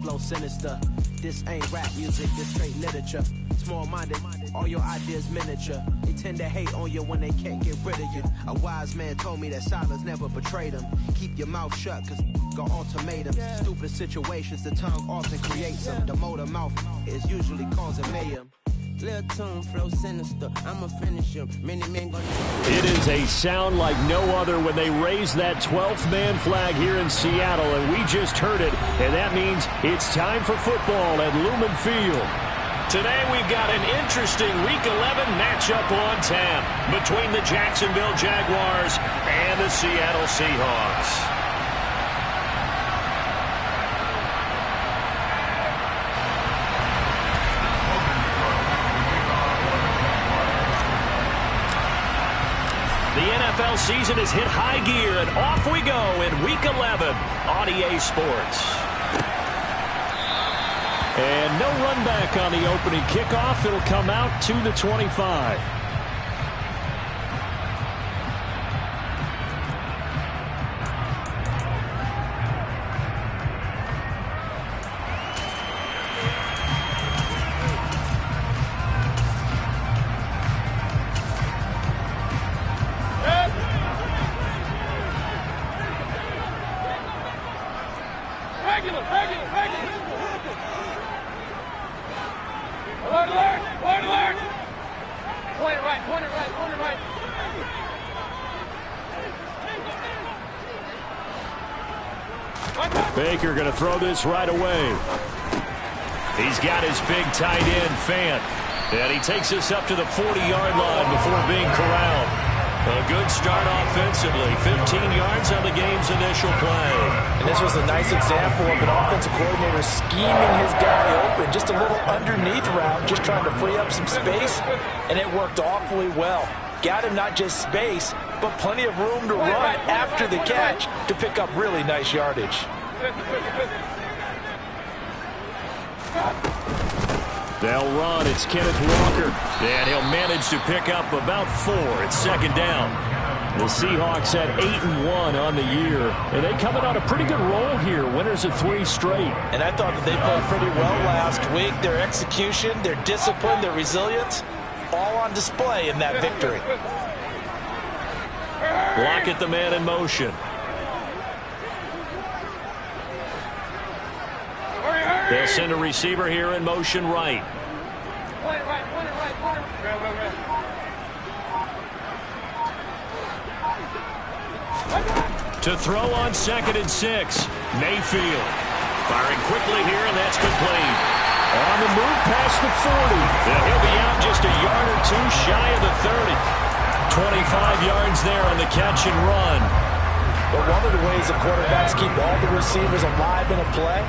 flow sinister. This ain't rap music, this straight literature. Small-minded, all your ideas miniature. They tend to hate on you when they can't get rid of you. A wise man told me that silence never betrayed him. Keep your mouth shut, cause got ultimatums. Stupid situations, the tongue often creates them. The motor mouth is usually causing mayhem. Little tune flow sinister, I'ma finish him. Many men gonna... It is a sound like no other when they raise that 12th man flag here in Seattle, and we just heard it, and that means it's time for football at Lumen Field. Today we've got an interesting Week 11 matchup on tap between the Jacksonville Jaguars and the Seattle Seahawks. The NFL season has hit high gear, and off we go in Week 11 on EA Sports. And no run back on the opening kickoff. It'll come out to the 25. Baker going to throw this right away. He's got his big tight end, Fant. And he takes us up to the 40-yard line before being corralled. A good start offensively. 15 yards on the game's initial play. And this was a nice example of an offensive coordinator scheming his guy open. Just a little underneath route, just trying to free up some space. And it worked awfully well. Got him not just space, but plenty of room to run after the catch to pick up really nice yardage. They'll run. It's Kenneth Walker. And he'll manage to pick up about 4. It's second down. The Seahawks had 8-1 on the year. And they coming on a pretty good roll here. Winners of 3 straight. And I thought that they played pretty well last week. Their execution, their discipline, their resilience, all on display in that victory. Lockett the man in motion. They'll send a receiver here in motion right. To throw on 2nd and 6. Mayfield firing quickly here, and that's complete. On the move past the 40. And he'll be out just a yard or 2 shy of the 30. 25 yards there on the catch and run. But one of the ways the quarterbacks keep all the receivers alive in a play,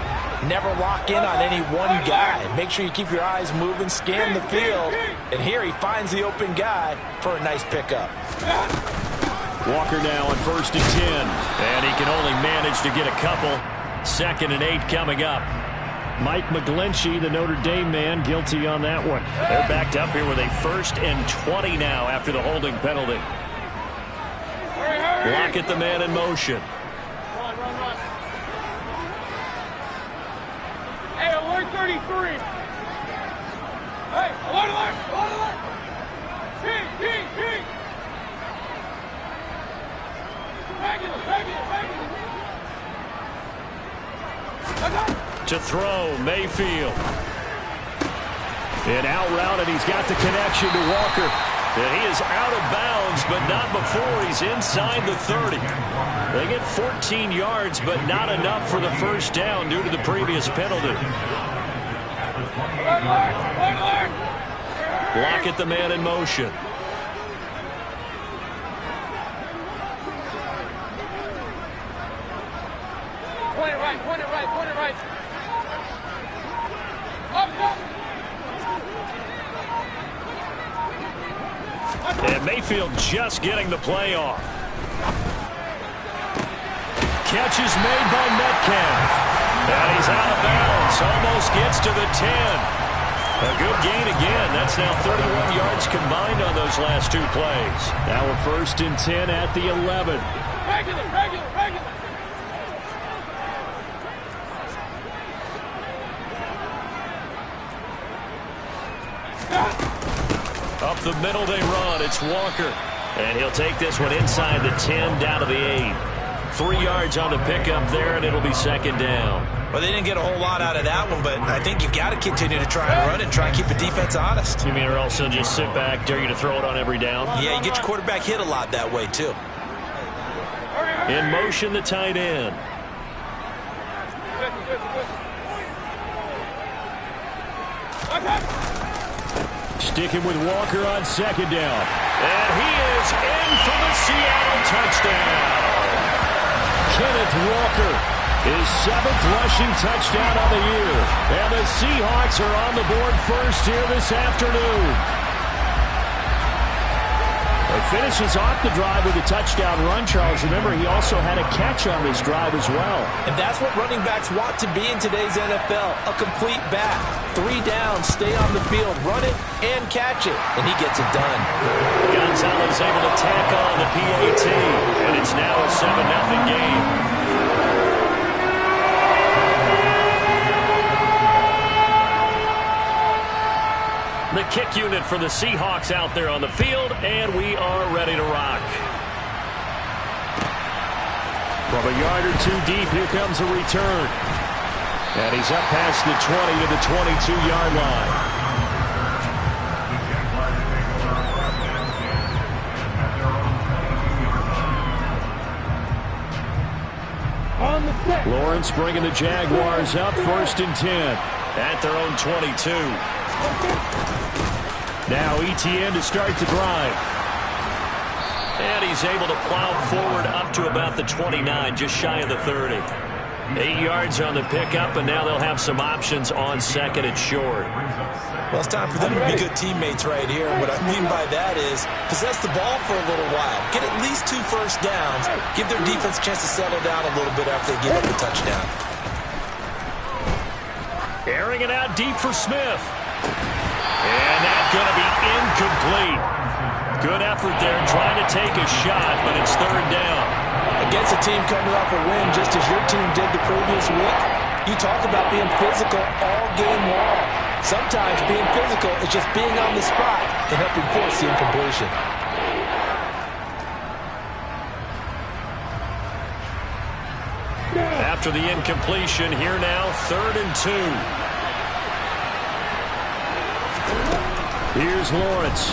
never lock in on any one guy. Make sure you keep your eyes moving, scan the field. And here he finds the open guy for a nice pickup. Walker now on 1st and 10. And he can only manage to get a couple. 2nd and 8 coming up. Mike McGlinchey, the Notre Dame man, guilty on that one. They're backed up here with a 1st and 20 now after the holding penalty. Lockett the man in motion. Hey, alert 33. Hey, alert. King. To throw, Mayfield. And out route, and he's got the connection to Walker. And he is out of bounds, but not before he's inside the 30. They get 14 yards, but not enough for the first down due to the previous penalty. Lockett the man in motion. Point it right. Up. And Mayfield just getting the play off. Catch is made by Metcalf. And he's out of bounds. Almost gets to the 10. A good gain again. That's now 31 yards combined on those last 2 plays. Now a 1st and 10 at the 11. Regular. Up the middle they run. It's Walker. And he'll take this one inside the 10 down to the 8. 3 yards on the pickup there, and it'll be second down. Well, they didn't get a whole lot out of that one, but I think you've got to continue to try and run and try and keep the defense honest. You mean or else they'll just sit back, dare you to throw it on every down? Yeah, you get your quarterback hit a lot that way, too. In motion, the tight end. Sticking with Walker on second down. And he is in for the Seattle touchdown. Kenneth Walker, his 7th rushing touchdown of the year. And the Seahawks are on the board first here this afternoon. He finishes off the drive with a touchdown run, Charles. Remember, he also had a catch on this drive as well. And that's what running backs want to be in today's NFL, a complete back. 3 downs, stay on the field, run it, and catch it. And he gets it done. Gonzalez able to tack on the PAT. And it's now a 7-0 game. The kick unit for the Seahawks out there on the field, and we are ready to rock. From a yard or 2 deep, here comes a return. And he's up past the 20 to the 22-yard line. Lawrence bringing the Jaguars up, 1st and 10 at their own 22. Now Etienne to start the drive. And he's able to plow forward up to about the 29, just shy of the 30. 8 yards on the pickup, and now they'll have some options on second and short. Well, it's time for them to be good teammates right here. What I mean by that is possess the ball for a little while. Get at least 2 first downs. Give their defense a chance to settle down a little bit after they give up the touchdown. Airing it out deep for Smith. And that's going to be incomplete. Good effort there trying to take a shot, but it's 3rd down. Against a team coming off a win just as your team did the previous week, you talk about being physical all game long. Sometimes being physical is just being on the spot and helping force the incompletion. After the incompletion, here now, 3rd and 2. Here's Lawrence.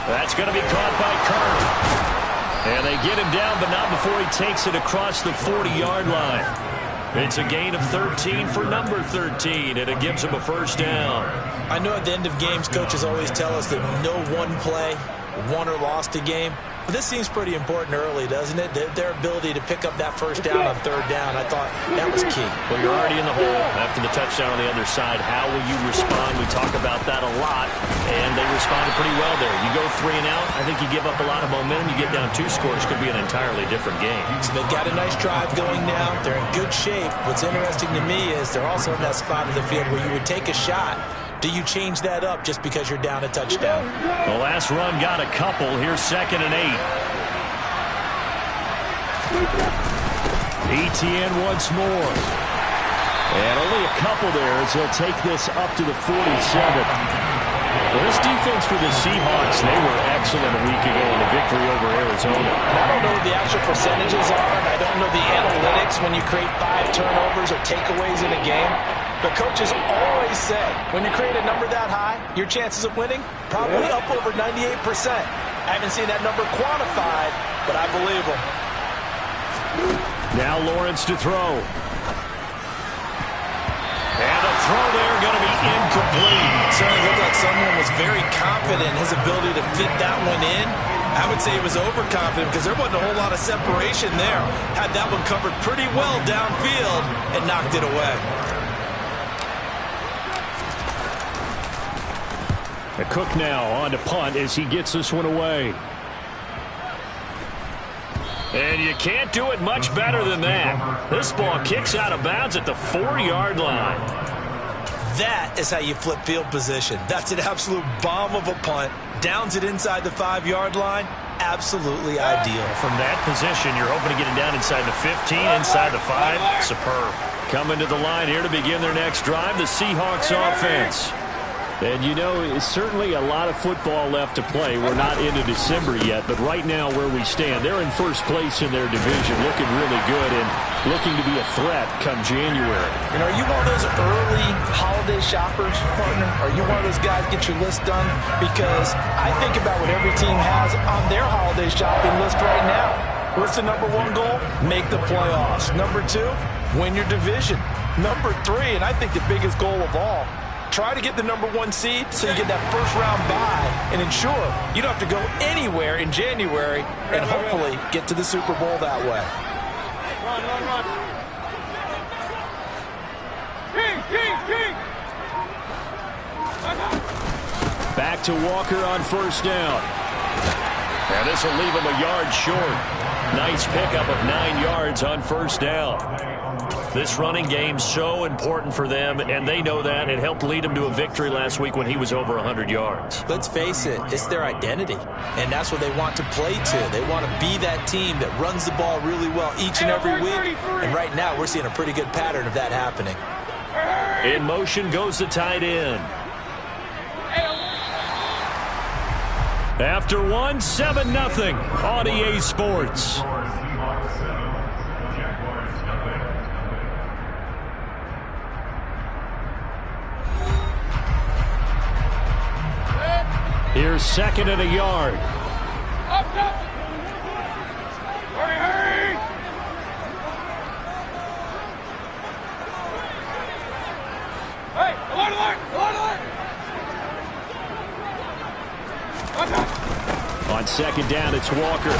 That's going to be caught by Kirk. And they get him down, but not before he takes it across the 40-yard line. It's a gain of 13 for number 13, and it gives him a 1st down. I know at the end of games, coaches always tell us that no one play won or lost a game. But this seems pretty important early, doesn't it? Their ability to pick up that 1st down on 3rd down, I thought that was key. Well, you're already in the hole after the touchdown on the other side. How will you respond? We talk about that a lot, and they responded pretty well there. You go 3 and out, I think you give up a lot of momentum. You get down 2 scores, could be an entirely different game. So they've got a nice drive going now. They're in good shape. What's interesting to me is they're also in that spot of the field where you would take a shot. Do you change that up just because you're down a touchdown? The last run got a couple. Here's 2nd and 8. Etienne once more. And only a couple there as he'll take this up to the 47. Well, this defense for the Seahawks, they were excellent a week ago in the victory over Arizona. And I don't know what the actual percentages are, and I don't know the analytics when you create 5 turnovers or takeaways in a game. But coaches always say, when you create a number that high, your chances of winning probably up over 98%. I haven't seen that number quantified, but I believe them. Now Lawrence to throw. And the throw there going to be incomplete. Certainly looked like someone was very confident in his ability to fit that one in. I would say he was overconfident because there wasn't a whole lot of separation there. Had that one covered pretty well downfield and knocked it away. Cook now on to punt as he gets this one away. And you can't do it much better than that. This ball kicks out of bounds at the 4-yard line. That is how you flip field position. That's an absolute bomb of a punt. Downs it inside the 5-yard line. Absolutely ideal. From that position, you're hoping to get it down inside the 15, inside the 5. Superb. Coming to the line here to begin their next drive, the Seahawks offense. And, you know, it's certainly a lot of football left to play. We're not into December yet, but right now where we stand, they're in first place in their division, looking really good and looking to be a threat come January. And are you one of those early holiday shoppers, partner? Are you one of those guys get your list done? Because I think about what every team has on their holiday shopping list right now. What's the number one goal? Make the playoffs. Number two, win your division. Number three, and I think the biggest goal of all, try to get the number one seed so you get that first round bye and ensure you don't have to go anywhere in January and hopefully get to the Super Bowl that way. Run, run, run. Kings, Kings, Kings. Back to Walker on first down. And this will leave him a yard short. Nice pickup of 9 yards on first down. This running game so important for them, and they know that. It helped lead them to a victory last week when he was over 100 yards. Let's face it, it's their identity, and that's what they want to play to. They want to be that team that runs the ball really well each and every week, and right now we're seeing a pretty good pattern of that happening. In motion goes the tight end. After one, 7-0 on EA Sports. Here's second and a yard. Up, up. Hurry, hurry. Hey, alert, alert, alert, alert. On second down, it's Walker.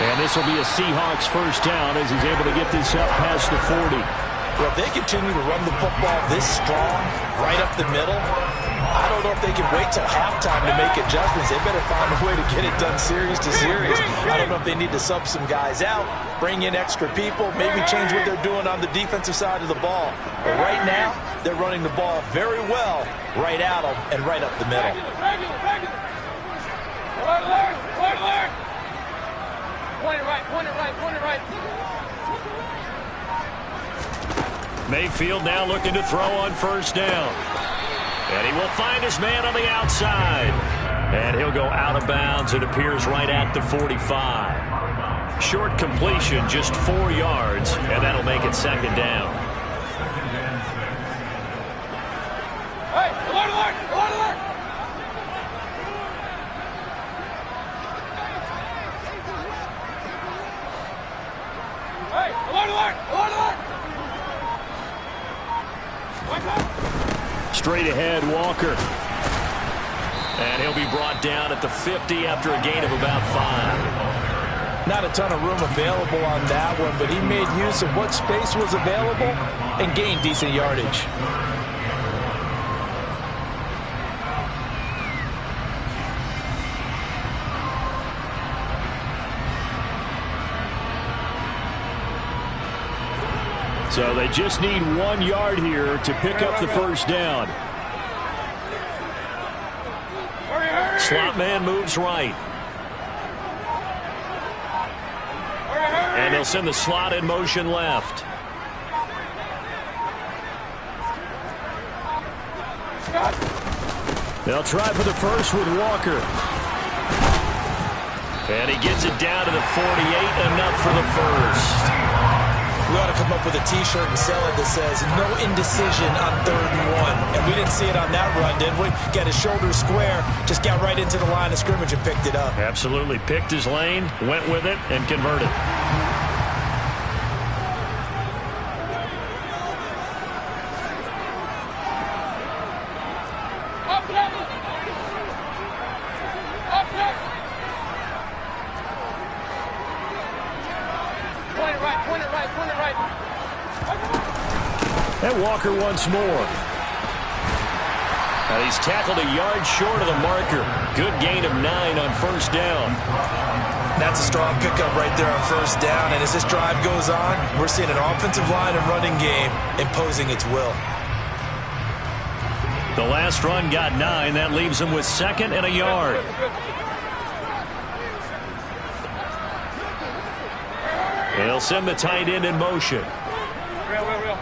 And this will be a Seahawks first down as he's able to get this up past the 40. Well, if they continue to run the football this strong, right up the middle, I don't know if they can wait till halftime to make adjustments. They better find a way to get it done series to series. I don't know if they need to sub some guys out, bring in extra people, maybe change what they're doing on the defensive side of the ball. But right now, they're running the ball very well right at them and right up the middle. Alert, alert, alert, alert. Point it right, point it right, point it right. Mayfield now looking to throw on first down. And he will find his man on the outside. And he'll go out of bounds. It appears right at the 45. Short completion, just 4 yards, and that'll make it second down. Hey, alert, alert, alert, alert. Hey, alert, alert, alert, alert. Straight ahead, Walker. And he'll be brought down at the 50 after a gain of about 5. Not a ton of room available on that one, but he made use of what space was available and gained decent yardage. So they just need 1 yard here to pick up the first down. Slot man moves right. And they'll send the slot in motion left. They'll try for the first with Walker. And he gets it down to the 48, enough for the first. We ought to come up with a T-shirt and sell it that says, no indecision on 3rd and 1. And we didn't see it on that run, did we? Got his shoulder square, just got right into the line of scrimmage and picked it up. Absolutely. Picked his lane, went with it, and converted. Up, up. Up, up. Point it right, point it right, point it right. And Walker once more. And he's tackled a yard short of the marker. Good gain of 9 on first down. That's a strong pickup right there on first down. And as this drive goes on, we're seeing an offensive line and running game imposing its will. The last run got 9. That leaves him with 2nd and a yard. And they'll send the tight end in motion. Real.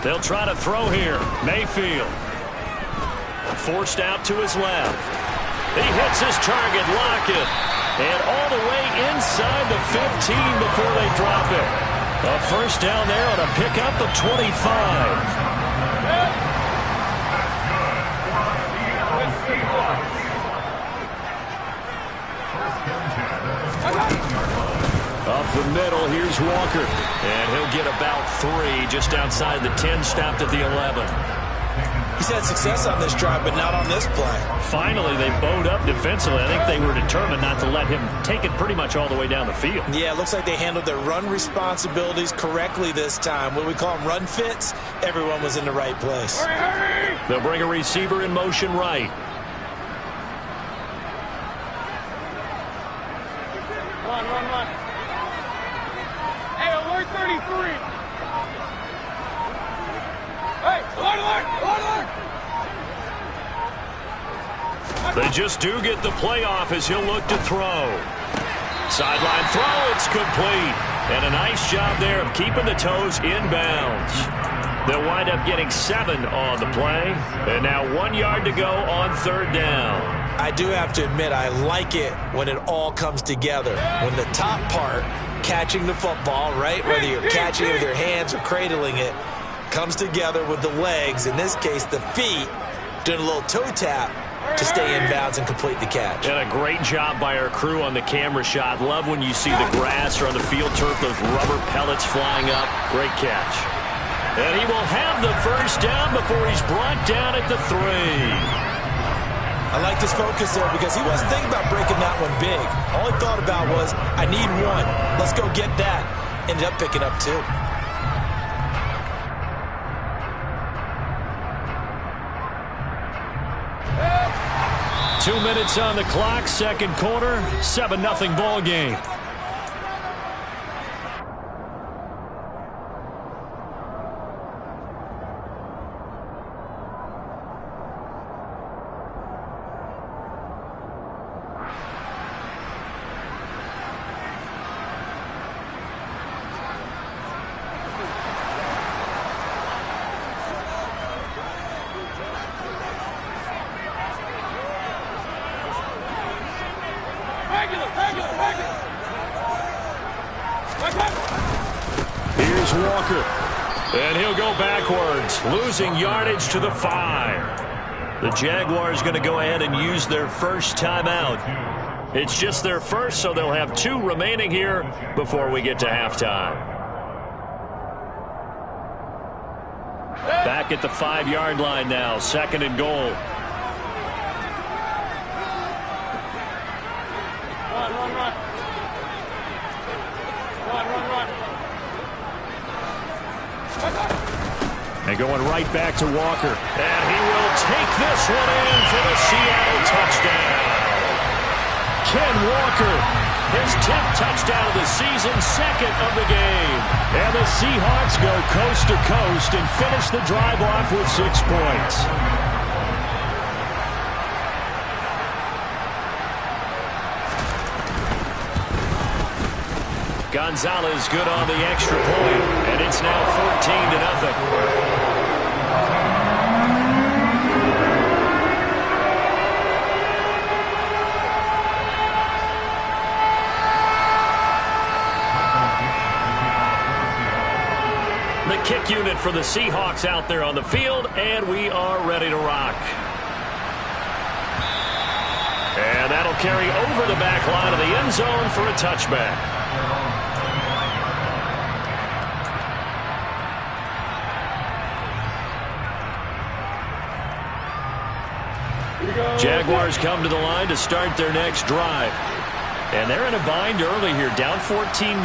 They'll try to throw here. Mayfield. Forced out to his left. He hits his target, Lockett. And all the way inside the 15 before they drop it. A first down there on a pickup of 25. Up the middle, here's Walker. And he'll get about 3 just outside the 10, stopped at the 11. He's had success on this drive, but not on this play. Finally, they bowed up defensively. I think they were determined not to let him take it pretty much all the way down the field. Yeah, it looks like they handled their run responsibilities correctly this time. What we call them run fits, everyone was in the right place. They'll bring a receiver in motion right. Run. Hey, alert 33. Hey, alert. They just do get the play off as he'll look to throw. Sideline throw, it's complete. And a nice job there of keeping the toes inbounds. They'll wind up getting 7 on the play. And now 1 yard to go on third down. I do have to admit, I like it when it all comes together. When the top part, catching the football, right, whether you're catching it with your hands or cradling it, comes together with the legs, in this case the feet, doing a little toe tap to stay in bounds and complete the catch. And a great job by our crew on the camera shot. Love when you see the grass or on the field turf, those rubber pellets flying up. Great catch. And he will have the first down before he's brought down at the 3. I like his focus there because he wasn't thinking about breaking that one big. All he thought about was, I need 1. Let's go get that. Ended up picking up 2. 2 minutes on the clock, second quarter, 7-0 ball game. Here's Walker. And he'll go backwards, losing yardage to the 5. The Jaguars going to go ahead and use their first timeout. It's just their first, so they'll have 2 remaining here before we get to halftime. Back at the 5-yard line now, 2nd and goal. And going right back to Walker. And he will take this one in for the Seattle touchdown. Ken Walker, his 10th touchdown of the season, 2nd of the game. And the Seahawks go coast to coast and finish the drive off with 6 points. Gonzalez good on the extra point, and it's now 14-0. The kick unit for the Seahawks out there on the field, and we are ready to rock. And that'll carry over the back line of the end zone for a touchback. Jaguars come to the line to start their next drive. And they're in a bind early here, down 14-0.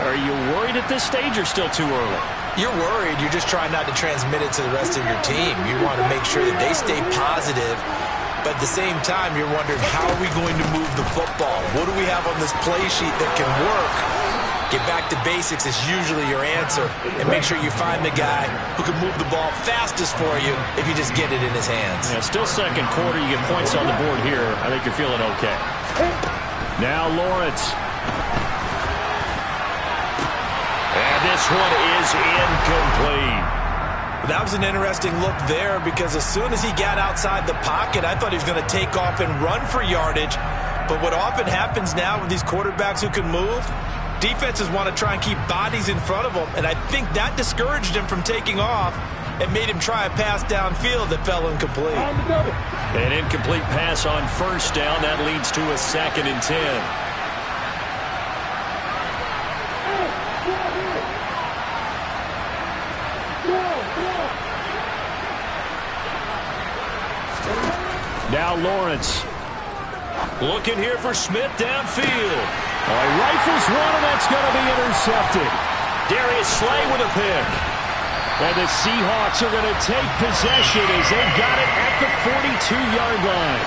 Are you worried at this stage or still too early? You're worried. You're just trying not to transmit it to the rest of your team. You want to make sure that they stay positive. But at the same time, you're wondering, how are we going to move the football? What do we have on this play sheet that can work? Get back to basics is usually your answer. And make sure you find the guy who can move the ball fastest for you if you just get it in his hands. Yeah, still second quarter. You get points on the board here. I think you're feeling okay. Now Lawrence. And this one is incomplete. That was an interesting look there because as soon as he got outside the pocket, I thought he was going to take off and run for yardage. But what often happens now with these quarterbacks who can move, defenses want to try and keep bodies in front of them, and I think that discouraged him from taking off and made him try a pass downfield that fell incomplete. An incomplete pass on first down. That leads to a 2nd and 10. Now Lawrence. Looking here for Smith downfield. Oh, he rifles one, and that's going to be intercepted. Darius Slay with a pick. And the Seahawks are going to take possession as they've got it at the 42-yard line.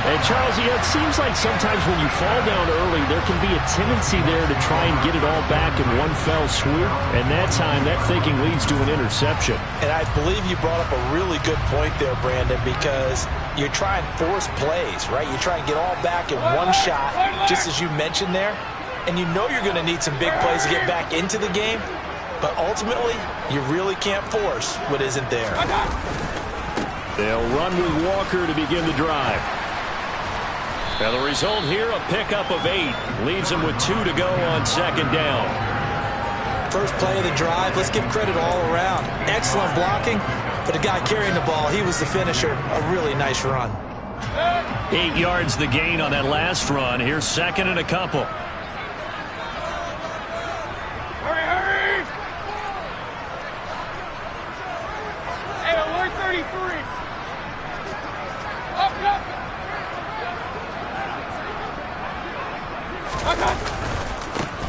And, Charles, it seems like sometimes when you fall down early, there can be a tendency there to try and get it all back in one fell swoop. And that time, that thinking leads to an interception. And I believe you brought up a really good point there, Brandon, because you try and force plays, right? You try and get all back in one shot, just as you mentioned there. And you know you're going to need some big plays to get back into the game. But ultimately, you really can't force what isn't there. They'll run with Walker to begin the drive. And the result here, a pickup of 8. Leaves them with 2 to go on 2nd down. First play of the drive, let's give credit all around. Excellent blocking, but the guy carrying the ball, he was the finisher. A really nice run. 8 yards the gain on that last run. Here's 2nd and a couple.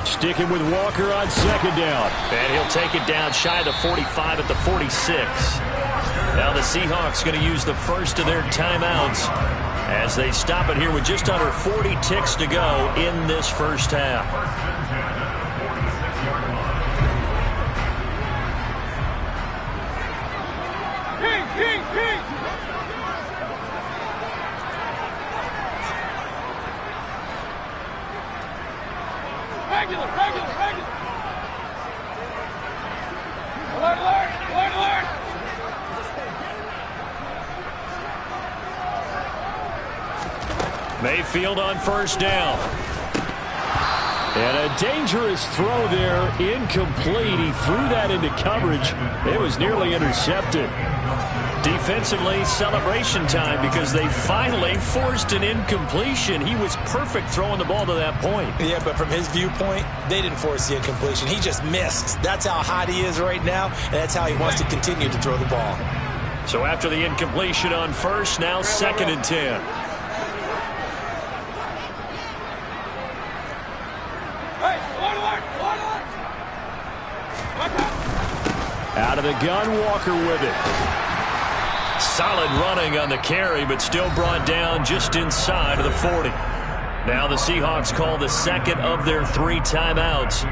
Sticking with Walker on 2nd down. And he'll take it down shy of the 45 at the 46. Now the Seahawks going to use the first of their timeouts as they stop it here with just under 40 ticks to go in this first half. Regular. Alert. Mayfield on first down. And a dangerous throw there, incomplete. He threw that into coverage. It was nearly intercepted. Defensively, celebration time because they finally forced an incompletion. He was perfect throwing the ball to that point. Yeah, but from his viewpoint, they didn't force the incompletion. He just missed. That's how hot he is right now, and that's how he wants to continue to throw the ball. So after the incompletion on first, now 2nd and 10. Out of the gun, Walker with it. Solid running on the carry, but still brought down just inside of the 40. Now the Seahawks call the 2nd of their 3 timeouts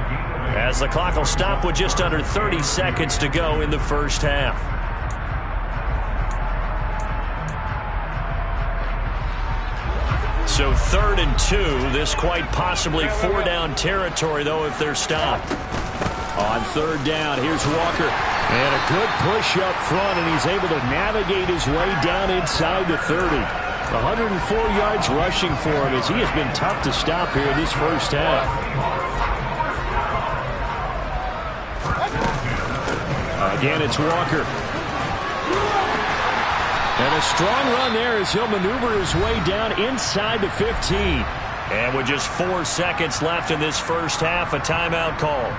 as the clock will stop with just under 30 seconds to go in the first half. So 3rd and 2. This quite possibly 4-down territory, though, if they're stopped. On 3rd down, here's Walker. And a good push up front, and he's able to navigate his way down inside the 30. 104 yards rushing for him as he has been tough to stop here this first half. Again, it's Walker. And a strong run there as he'll maneuver his way down inside the 15. And with just 4 seconds left in this first half, a timeout call.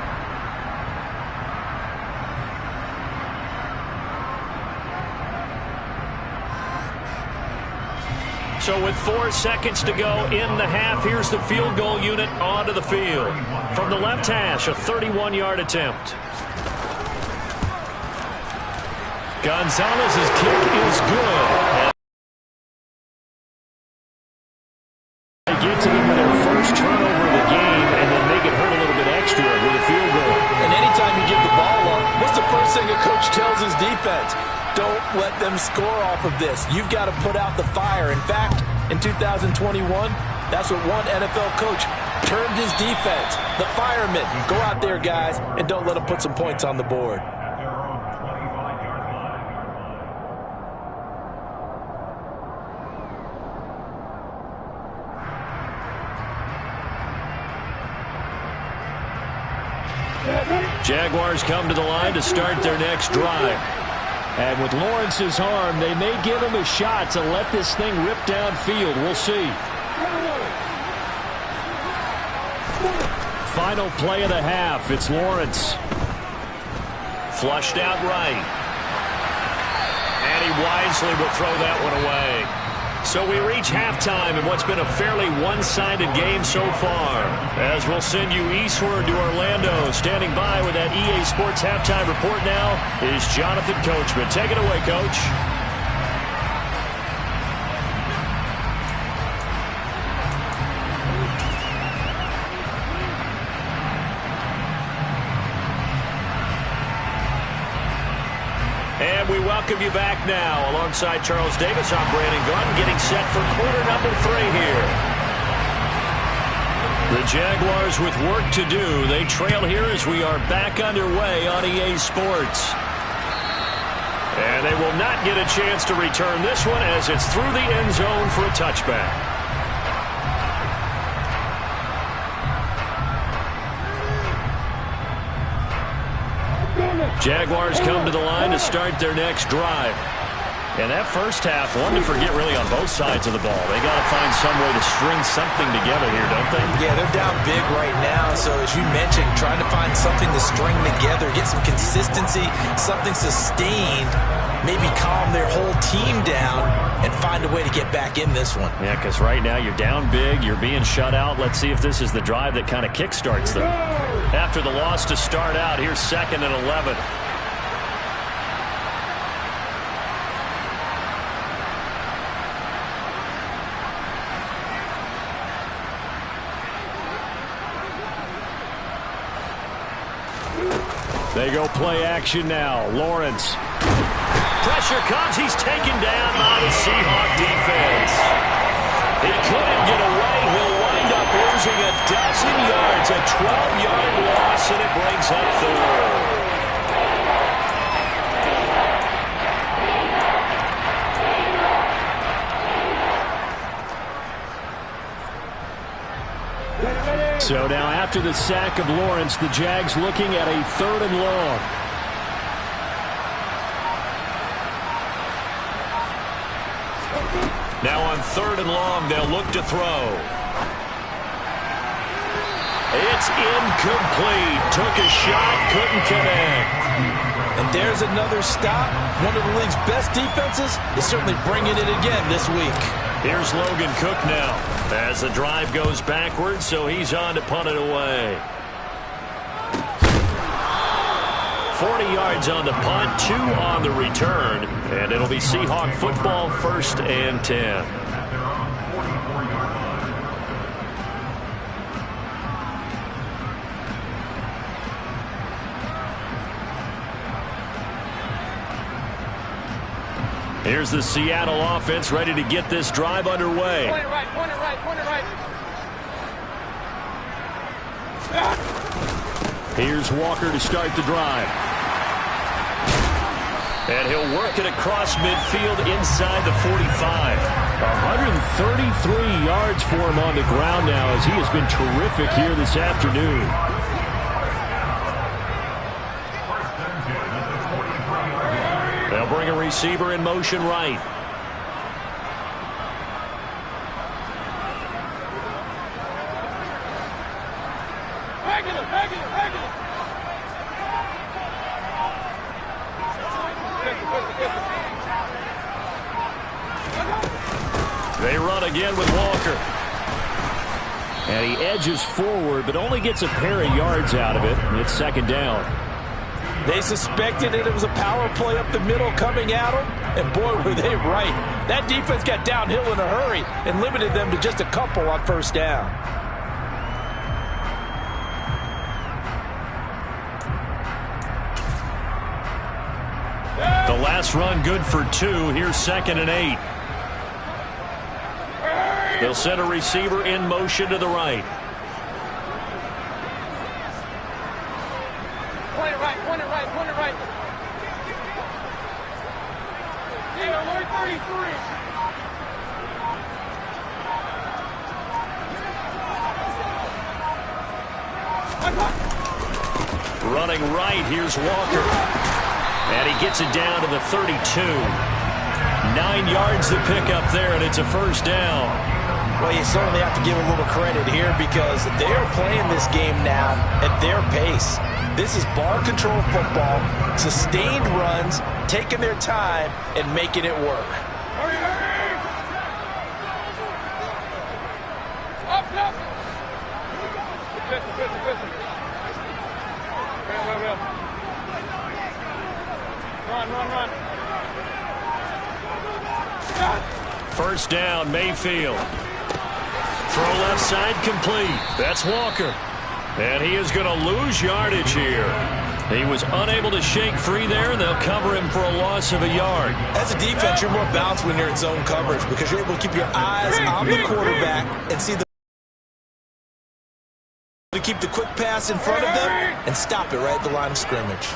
So with 4 seconds to go in the half, here's the field goal unit onto the field. From the left hash, a 31-yard attempt. Gonzalez's kick is good. They get to them with their first turnover of the game and then make it hurt a little bit extra with a field goal. And anytime you give the ball up, what's the first thing a coach tells his defense? Don't let them score off of this. You've got to put out the fire. In fact, in 2021, that's what one NFL coach termed his defense, the firemen. Go out there, guys, and don't let them put some points on the board. Jaguars come to the line to start their next drive. And with Lawrence's arm, they may give him a shot to let this thing rip downfield. We'll see. Final play of the half. It's Lawrence. Flushed out right. And he wisely will throw that one away. So we reach halftime in what's been a fairly one-sided game so far. As we'll send you eastward to Orlando. Standing by with that EA Sports halftime report now is Jonathan Coachman. Take it away, Coach. And we welcome you back now. Alongside Charles Davis, I'm Brandon Gunn, getting set for quarter number 3 here. The Jaguars with work to do. They trail here as we are back underway on EA Sports. And they will not get a chance to return this one as it's through the end zone for a touchback. Jaguars come to the line to start their next drive. And that first half, one to forget really on both sides of the ball. They got to find some way to string something together here, don't they? Yeah, they're down big right now. So as you mentioned, trying to find something to string together, get some consistency, something sustained, maybe calm their whole team down and find a way to get back in this one. Yeah, because right now you're down big, you're being shut out. Let's see if this is the drive that kind of kickstarts them. After the loss to start out, here's 2nd and 11. They go play action now. Lawrence. Pressure comes. He's taken down by the Seahawk defense. He couldn't get away. He'll wind up losing a dozen yards. A 12-yard loss, and it brings up 3rd. So now after the sack of Lawrence, the Jags looking at a 3rd and long. Now on 3rd and long, they'll look to throw. It's incomplete. Took a shot, couldn't connect. And there's another stop. One of the league's best defenses is certainly bringing it again this week. Here's Logan Cook now as the drive goes backwards, so he's on to punt it away. 40 yards on the punt, 2 on the return, and it'll be Seahawk football, 1st and 10. Here's the Seattle offense ready to get this drive underway. Point it right, point it right, point it right. Here's Walker to start the drive. And he'll work it across midfield inside the 45. 133 yards for him on the ground now as he has been terrific here this afternoon. They'll bring a receiver in motion right. They run again with Walker. And he edges forward, but only gets a pair of yards out of it. It's 2nd down. They suspected it was a power play up the middle coming at them, and boy, were they right. That defense got downhill in a hurry and limited them to just a couple on 1st down. The last run good for 2. Here's 2nd and 8. They'll send a receiver in motion to the right. Point it right, point it right, point it right. Yeah, alert 33. Running right, here's Walker. And he gets it down to the 32. 9 yards to pick up there, and it's a first down. Well, you certainly have to give a little credit here because they are playing this game now at their pace. This is ball control football, sustained runs, taking their time, and making it work. Hurry, hurry! Up, up! Listen. Well. Run. First down, Mayfield. Throw left side complete. That's Walker. And he is going to lose yardage here. He was unable to shake free there, and they'll cover him for a loss of a yard. As a defense, you're more balanced when you're in zone coverage because you're able to keep your eyes on the quarterback and see to keep the quick pass in front of them and stop it right at the line of scrimmage.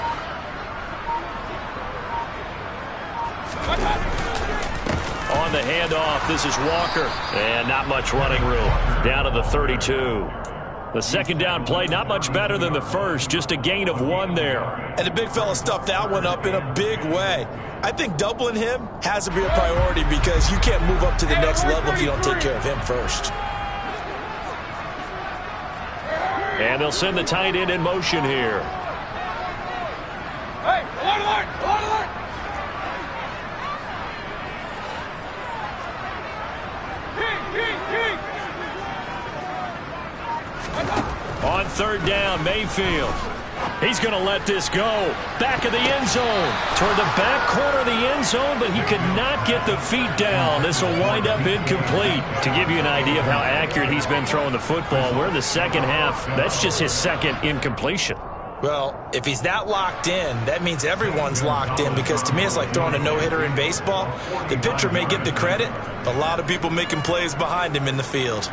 On the handoff, this is Walker. And not much running room. Down to the 32. The second down play, not much better than the first. Just a gain of 1 there. And the big fella stuffed that one up in a big way. I think doubling him has to be a priority because you can't move up to the next level if you don't take care of him first. And they'll send the tight end in motion here. Hey, alert! On third down, Mayfield. He's going to let this go. Back of the end zone. Toward the back corner of the end zone, but he could not get the feet down. This will wind up incomplete. To give you an idea of how accurate he's been throwing the football, we're in the second half. That's just his second incompletion. Well, if he's that locked in, that means everyone's locked in because to me it's like throwing a no-hitter in baseball. The pitcher may get the credit, a lot of people making plays behind him in the field.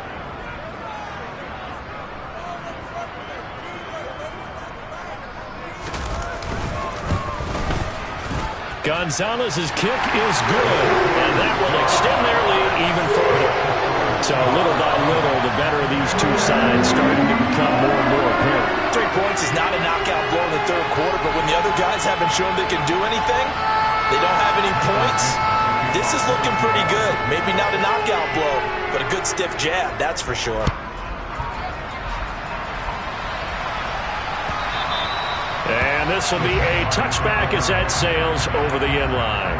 Gonzalez's kick is good, and that will extend their lead even further. So little by little, the better of these two sides starting to become more and more apparent. 3 points is not a knockout blow in the third quarter, but when the other guys haven't shown they can do anything, they don't have any points. This is looking pretty good. Maybe not a knockout blow, but a good stiff jab, that's for sure. And this will be a touchback as that sails over the end line.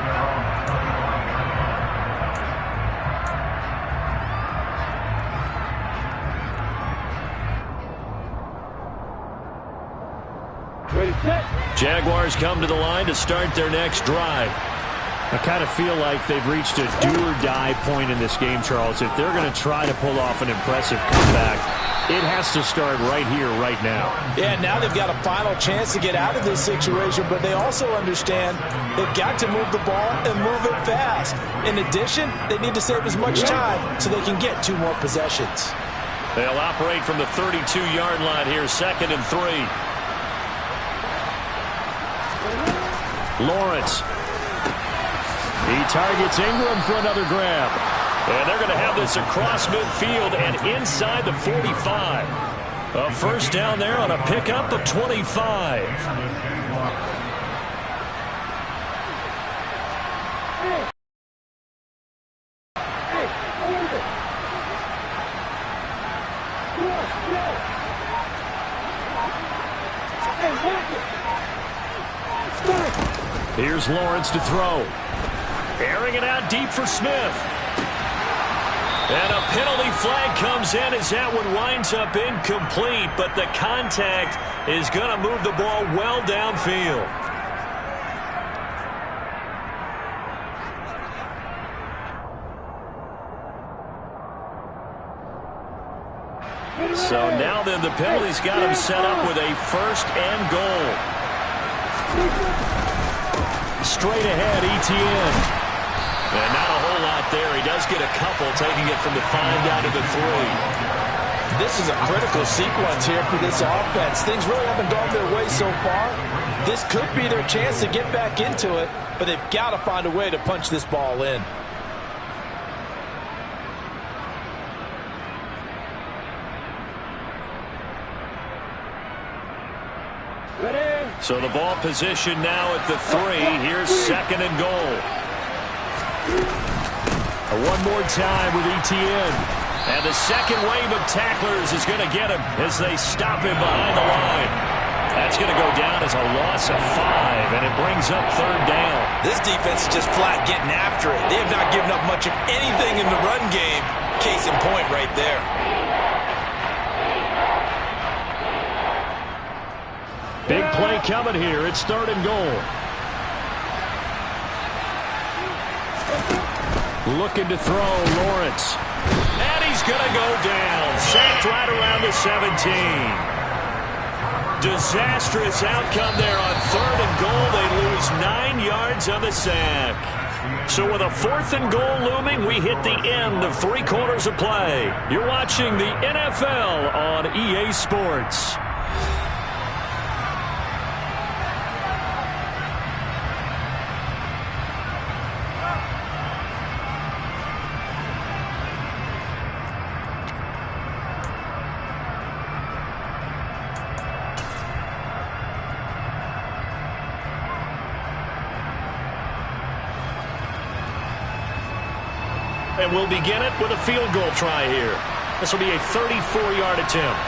Jaguars come to the line to start their next drive. I kind of feel like they've reached a do-or-die point in this game, Charles. If they're going to try to pull off an impressive comeback, it has to start right here, right now. Yeah, now they've got a final chance to get out of this situation, but they also understand they've got to move the ball and move it fast. In addition, they need to save as much time so they can get 2 more possessions. They'll operate from the 32-yard line here, 2nd and 3. Lawrence. He targets Ingram for another grab. And they're going to have this across midfield and inside the 45. A first down there on a pickup of 25. Here's Lawrence to throw. Airing it out deep for Smith. And a penalty flag comes in as that one winds up incomplete, but the contact is going to move the ball well downfield. So now then the penalty's got him set up with a 1st and goal. Straight ahead, Etienne. And not a whole lot there. He does get a couple, taking it from the 5 down to the 3. This is a critical sequence here for this offense. Things really haven't gone their way so far. This could be their chance to get back into it, but they've got to find a way to punch this ball in. So the ball position now at the 3. Here's 2nd and goal. One more time with Etienne. And the second wave of tacklers is going to get him as they stop him behind the line. That's going to go down as a loss of 5, and it brings up 3rd down. This defense is just flat getting after it. They have not given up much of anything in the run game. Case in point right there. Big play coming here. It's 3rd and goal. Looking to throw, Lawrence. And he's going to go down. Sacked right around the 17. Disastrous outcome there on 3rd and goal. They lose 9 yards on the sack. So with a 4th and goal looming, we hit the end of 3 quarters of play. You're watching the NFL on EA Sports. And we'll begin it with a field goal try here. This will be a 34-yard attempt.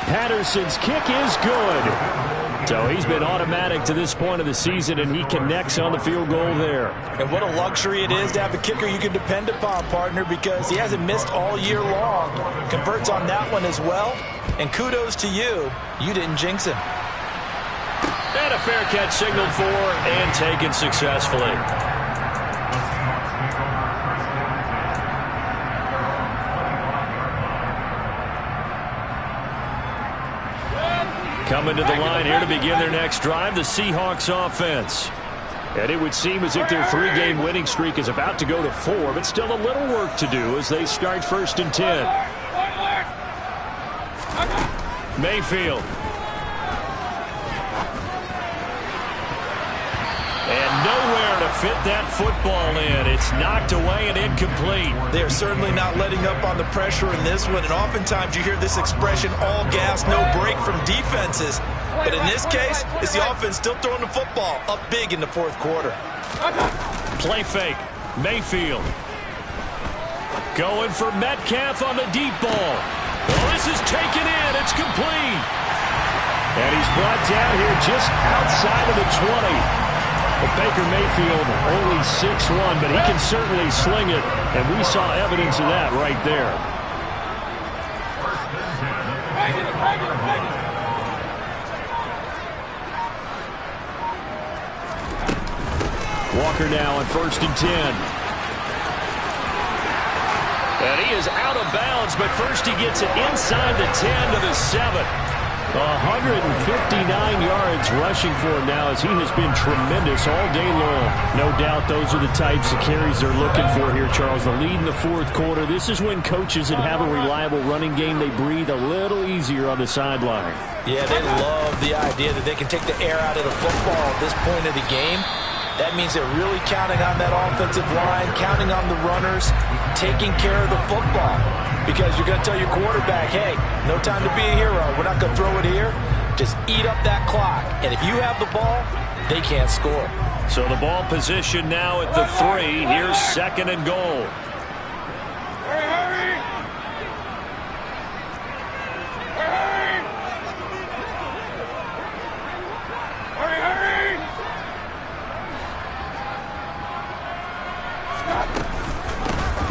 Patterson's kick is good. So he's been automatic to this point of the season, and he connects on the field goal there. And what a luxury it is to have a kicker you can depend upon, partner, because he hasn't missed all year long. Converts on that one as well. And kudos to you. You didn't jinx him. And a fair catch signaled for and taken successfully. Coming to the line here to begin their next drive, the Seahawks offense. And it would seem as if their 3-game winning streak is about to go to 4, but still a little work to do as they start 1st and 10. Mayfield. And nowhere to fit that football in. It's knocked away and incomplete. They're certainly not letting up on the pressure in this one. And oftentimes you hear this expression, all gas, no break from defenses. But in this case, it's the offense still throwing the football up big in the 4th quarter. Play fake. Mayfield. Going for Metcalf on the deep ball. Well, this is taken in. It's complete. And he's brought down here just outside of the 20. But Baker Mayfield only 6'1", but he can certainly sling it, and we saw evidence of that right there. Walker now on 1st and 10. And he is out of bounds, but first he gets it inside the 10 to the 7. 159 yards rushing for him now as he has been tremendous all day long. No doubt those are the types of carries they're looking for here, Charles. The lead in the 4th quarter. This is when coaches that have a reliable running game, they breathe a little easier on the sideline. Yeah, they love the idea that they can take the air out of the football at this point of the game. That means they're really counting on that offensive line, counting on the runners, taking care of the football. Because you're going to tell your quarterback, hey, no time to be a hero. We're not going to throw it here. Just eat up that clock. And if you have the ball, they can't score. So the ball position now at the 3. Here's 2nd and goal. Hurry!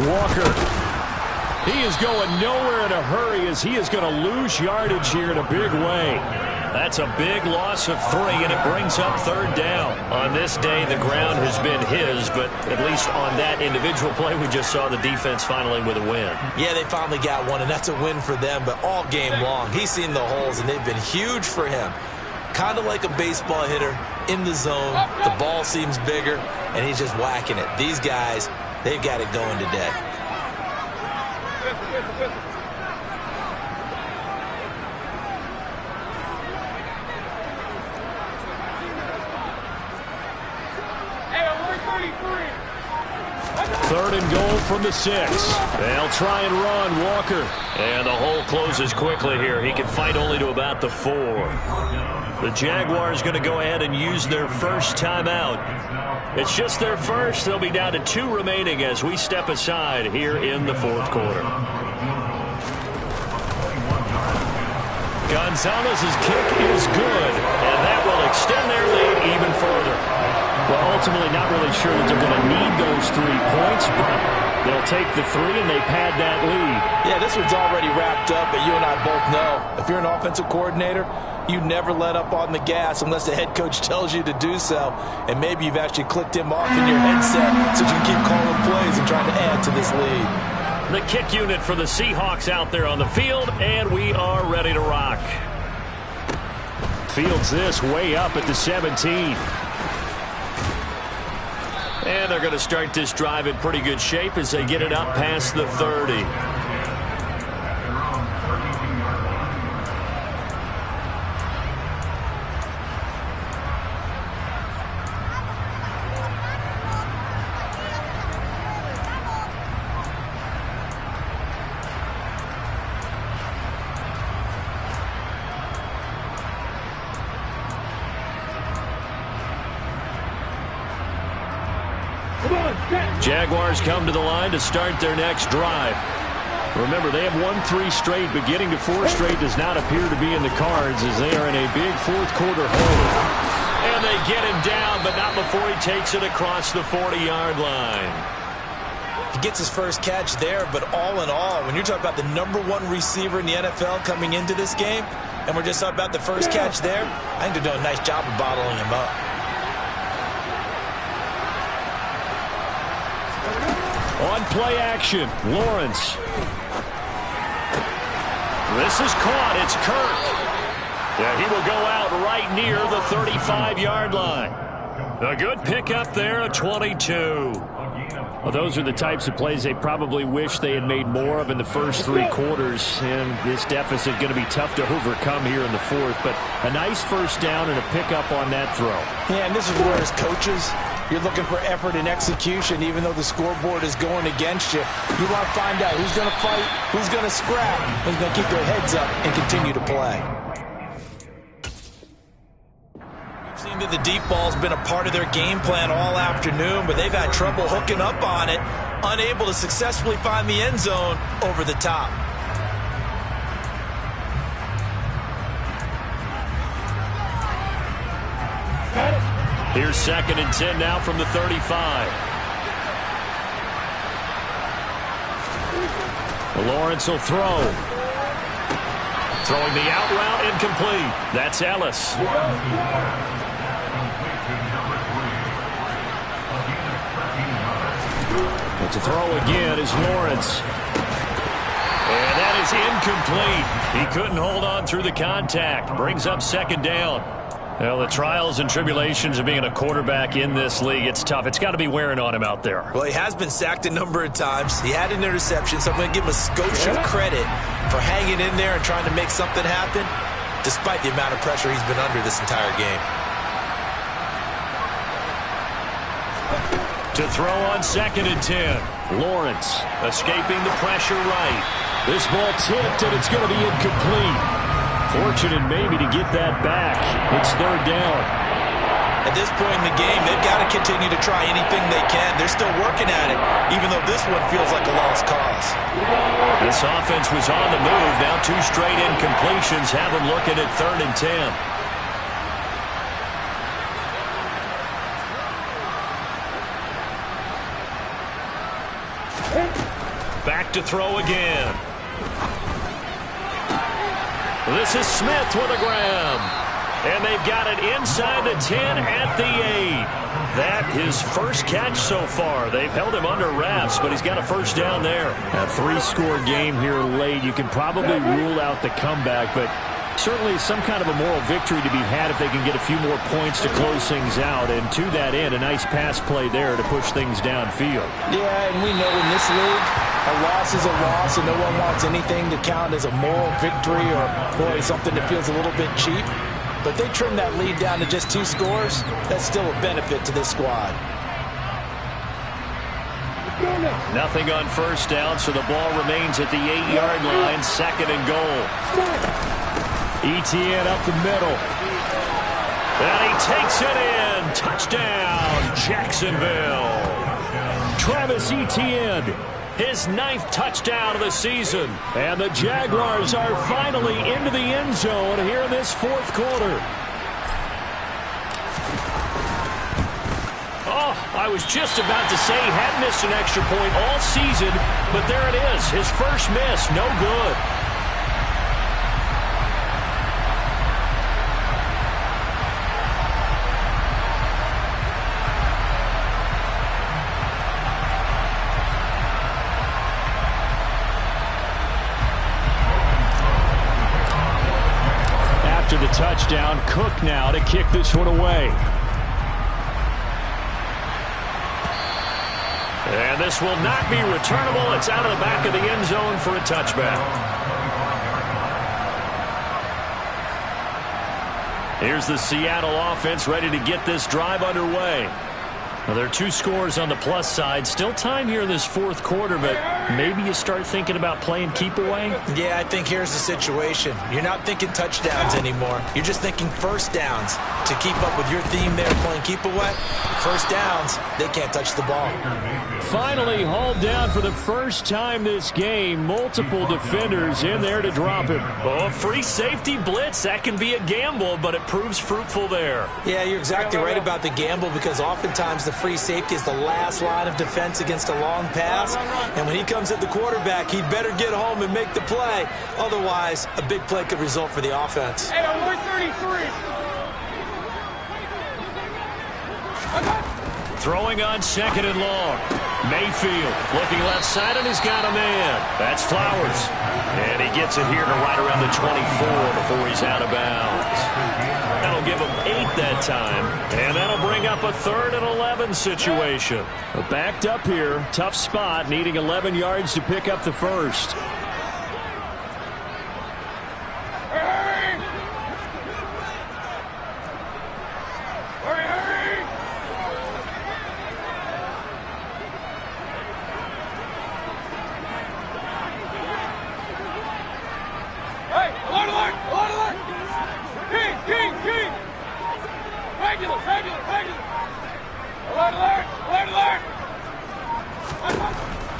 Walker. He is going nowhere in a hurry as he is going to lose yardage here in a big way. That's a big loss of 3, and it brings up 3rd down. On this day, the ground has been his, but at least on that individual play, we just saw the defense finally with a win. Yeah, they finally got one, and that's a win for them, but all game long, he's seen the holes, and they've been huge for him. Kind of like a baseball hitter in the zone. The ball seems bigger, and he's just whacking it. These guys, they've got it going today. 3rd and goal from the 6. They'll try and run Walker. And the hole closes quickly here. He can fight only to about the 4. The Jaguars going to go ahead and use their first timeout. It's just their first. They'll be down to 2 remaining as we step aside here in the 4th quarter. Gonzalez's kick is good, and that will extend their lead even further. Well, ultimately not really sure that they're going to need those 3 points, but they'll take the 3 and they pad that lead. Yeah, this one's already wrapped up, but you and I both know if you're an offensive coordinator, you never let up on the gas unless the head coach tells you to do so. And maybe you've actually clicked him off in your headset so you can keep calling plays and trying to add to this lead. The kick unit for the Seahawks out there on the field, and we are ready to rock. Fields this way up at the 17. And they're going to start this drive in pretty good shape as they get it up past the 30. Jaguars come to the line to start their next drive. Remember, they have won 3 straight, but getting to 4 straight does not appear to be in the cards as they are in a big 4th quarter hole. And they get him down, but not before he takes it across the 40-yard line. He gets his first catch there, but all in all, when you're talking about the #1 receiver in the NFL coming into this game, and we're just talking about the first catch there, I think they're doing a nice job of bottling him up. On play action, Lawrence. This is caught. It's Kirk. Yeah, he will go out right near the 35-yard line. A good pickup there, a 22. Well, those are the types of plays they probably wish they had made more of in the first 3 quarters. And this deficit going to be tough to overcome here in the 4th. But a nice first down and a pickup on that throw. Yeah, and this is where as coaches, you're looking for effort and execution, even though the scoreboard is going against you. You want to find out who's going to fight, who's going to scrap, who's going to keep their heads up and continue to play. We've seen that the deep ball's been a part of their game plan all afternoon, but they've had trouble hooking up on it, unable to successfully find the end zone over the top. Here's 2nd and 10 now from the 35. Lawrence will throw. Throwing the out route incomplete. That's Ellis. But to throw again is Lawrence. And that is incomplete. He couldn't hold on through the contact. Brings up 2nd down. Well, the trials and tribulations of being a quarterback in this league, it's tough. It's got to be wearing on him out there. Well, he has been sacked a number of times. He had an interception, so I'm going to give him a Scotia credit for hanging in there and trying to make something happen, despite the amount of pressure he's been under this entire game. To throw on 2nd and 10. Lawrence escaping the pressure right. This ball tipped, and it's going to be incomplete. Fortunate maybe to get that back. It's 3rd down. At this point in the game, they've got to continue to try anything they can. They're still working at it, even though this one feels like a lost cause. This offense was on the move. Now 2 straight incompletions have them looking at 3rd and 10. Back to throw again. This is Smith with a grab. And they've got it inside the 10 at the 8. That his first catch so far. They've held him under wraps, but he's got a first down there. A 3-score game here late. You can probably rule out the comeback, but certainly some kind of a moral victory to be had if they can get a few more points to close things out. And to that end, a nice pass play there to push things downfield. Yeah, and we know in this league, a loss is a loss, and no one wants anything to count as a moral victory or, boy, something that feels a little bit cheap. But they trim that lead down to just 2 scores. That's still a benefit to this squad. Nothing on first down, so the ball remains at the 8-yard line, 2nd and goal. Etienne up the middle. And he takes it in. Touchdown, Jacksonville. Travis Etienne, his 9th touchdown of the season. And the Jaguars are finally into the end zone here in this 4th quarter. Oh, I was just about to say he had missed an extra point all season, but there it is. His first miss, no good. After the touchdown, Cook now to kick this one away. And this will not be returnable. It's out of the back of the end zone for a touchback. Here's the Seattle offense ready to get this drive underway. Well, there are 2 scores on the plus side. Still time here in this 4th quarter, but maybe you start thinking about playing keep away? Yeah, I think here's the situation. You're not thinking touchdowns anymore. You're just thinking first downs. To keep up with your theme there, playing keep away, first downs, they can't touch the ball. Finally hauled down for the first time this game. Multiple defenders in there to drop him. Oh, free safety blitz. That can be a gamble, but it proves fruitful there. Yeah, you're exactly right about the gamble, because oftentimes the free safety is the last line of defense against a long pass. And when he comes at the quarterback, he'd better get home and make the play. Otherwise, a big play could result for the offense. Hey, on 133. Throwing on 2nd and long. Mayfield looking left side, and he's got a man. That's Flowers. And he gets it here to right around the 24 before he's out of bounds. That'll give him 8 that time. And that'll bring up a 3rd and 11 situation. Backed up here. Tough spot, needing 11 yards to pick up the first.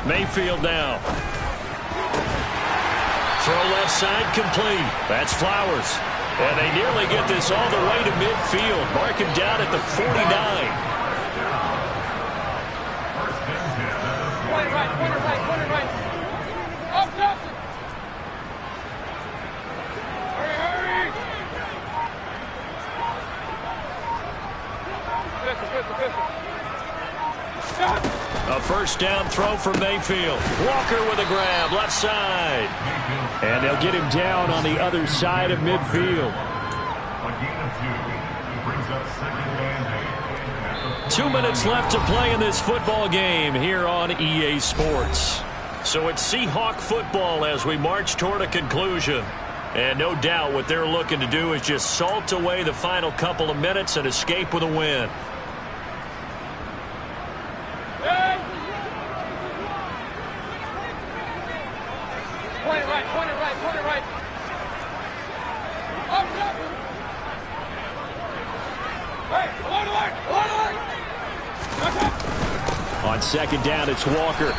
Mayfield now. Throw left side complete. That's Flowers. And they nearly get this all the way to midfield. Mark him down at the 49. Point right. Up, Johnson. Hurry. Pistol. A first down throw for Mayfield. Walker with a grab, left side. And they'll get him down on the other side of midfield. 2 minutes left to play in this football game here on EA Sports. So it's Seahawk football as we march toward a conclusion. And no doubt what they're looking to do is just salt away the final couple of minutes and escape with a win. Point it right. Up. Hey, alert. On 2nd down, it's Walker.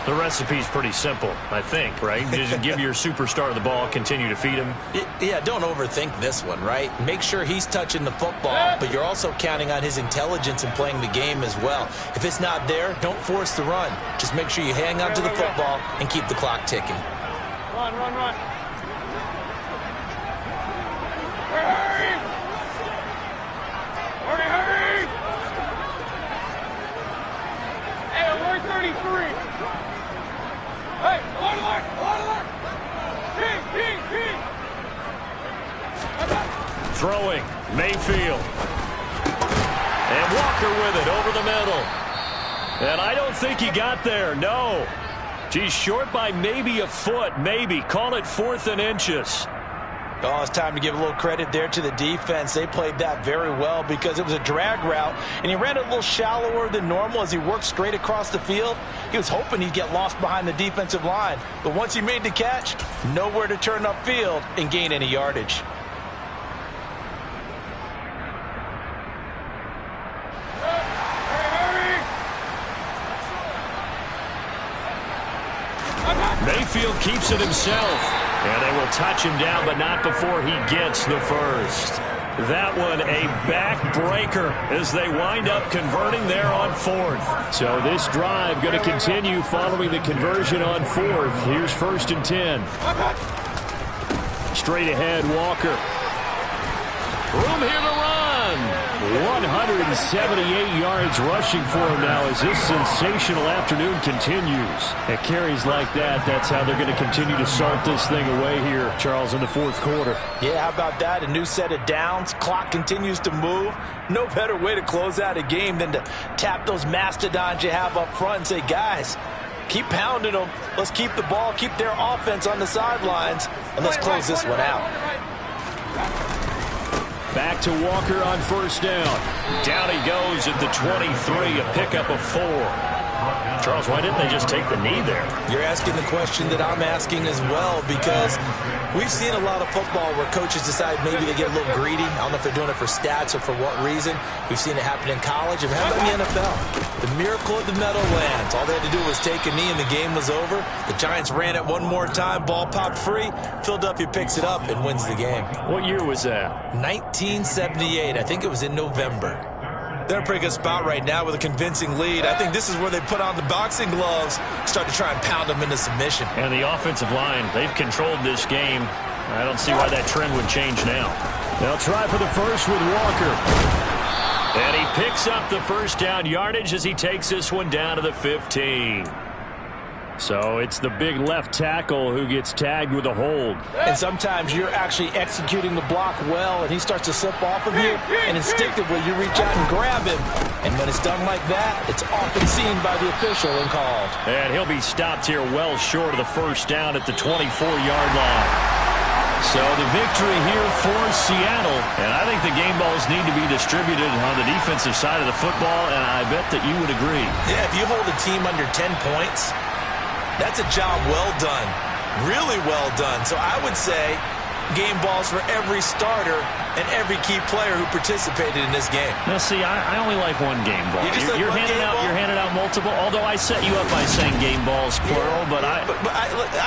The recipe's pretty simple, I think, right? Just give your superstar the ball, continue to feed him. Yeah, don't overthink this one, right? Make sure he's touching the football, but you're also counting on his intelligence in playing the game as well. If it's not there, don't force the run. Just make sure you hang on to the football and keep the clock ticking. Run. Hurry. Hey, alert 33. Hey, alert. King. Throwing, Mayfield. And Walker with it over the middle. And I don't think he got there, no. He's short by maybe a foot, maybe. Call it 4th and inches. Oh, it's time to give a little credit there to the defense. They played that very well because it was a drag route, and he ran it a little shallower than normal as he worked straight across the field. He was hoping he'd get lost behind the defensive line, but once he made the catch, nowhere to turn upfield and gain any yardage. Mayfield keeps it himself. And they will touch him down, but not before he gets the first. That one a backbreaker as they wind up converting there on fourth. So this drive going to continue following the conversion on fourth. Here's 1st and 10. Straight ahead, Walker. Room here to run. 178 yards rushing for him now as this sensational afternoon continues. At carries like that, that's how they're going to continue to salt this thing away here, Charles, in the fourth quarter. Yeah, how about that? A new set of downs. Clock continues to move. No better way to close out a game than to tap those mastodons you have up front and say, guys, keep pounding them. Let's keep the ball, keep their offense on the sidelines, and let's close this one out. Back to Walker on 1st down. Down he goes at the 23, a pickup of 4. Charles, why didn't they just take the knee there? You're asking the question that I'm asking as well, because we've seen a lot of football where coaches decide maybe they get a little greedy. I don't know if they're doing it for stats or for what reason. We've seen it happen in college and how about in the NFL? The miracle of the Meadowlands. All they had to do was take a knee and the game was over. The Giants ran it one more time. Ball popped free. Philadelphia picks it up and wins the game. What year was that? 1978. I think it was in November. They're in a pretty good spot right now with a convincing lead. I think this is where they put on the boxing gloves, start to try and pound them into submission. And the offensive line, they've controlled this game. I don't see why that trend would change now. They'll try for the first with Walker. And he picks up the first down yardage as he takes this one down to the 15. So it's the big left tackle who gets tagged with a hold. And sometimes you're actually executing the block well, and he starts to slip off of you, and instinctively you reach out and grab him. And when it's done like that, it's often seen by the official and called. And he'll be stopped here well short of the first down at the 24-yard line. So the victory here for Seattle. And I think the game balls need to be distributed on the defensive side of the football, and I bet that you would agree. Yeah, if you hold a team under 10 points, that's a job well done, really well done. So I would say game balls for every starter and every key player who participated in this game. Now, see, I only like one game ball. You're handing out multiple, although I set you up by saying game balls, plural, but I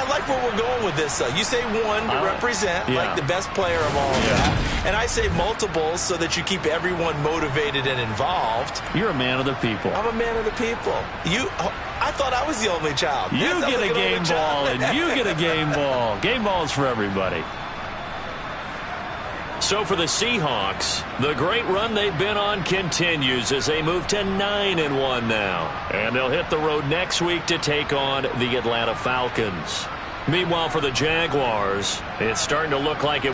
like where we're going with this. You say one to represent, like the best player of all of that. And I say multiples so that you keep everyone motivated and involved. You're a man of the people. I'm a man of the people. I thought I was the only child. You get a game ball, and you get a game ball. Game balls for everybody. So for the Seahawks, the great run they've been on continues as they move to 9-1 now. And they'll hit the road next week to take on the Atlanta Falcons. Meanwhile, for the Jaguars, it's starting to look like it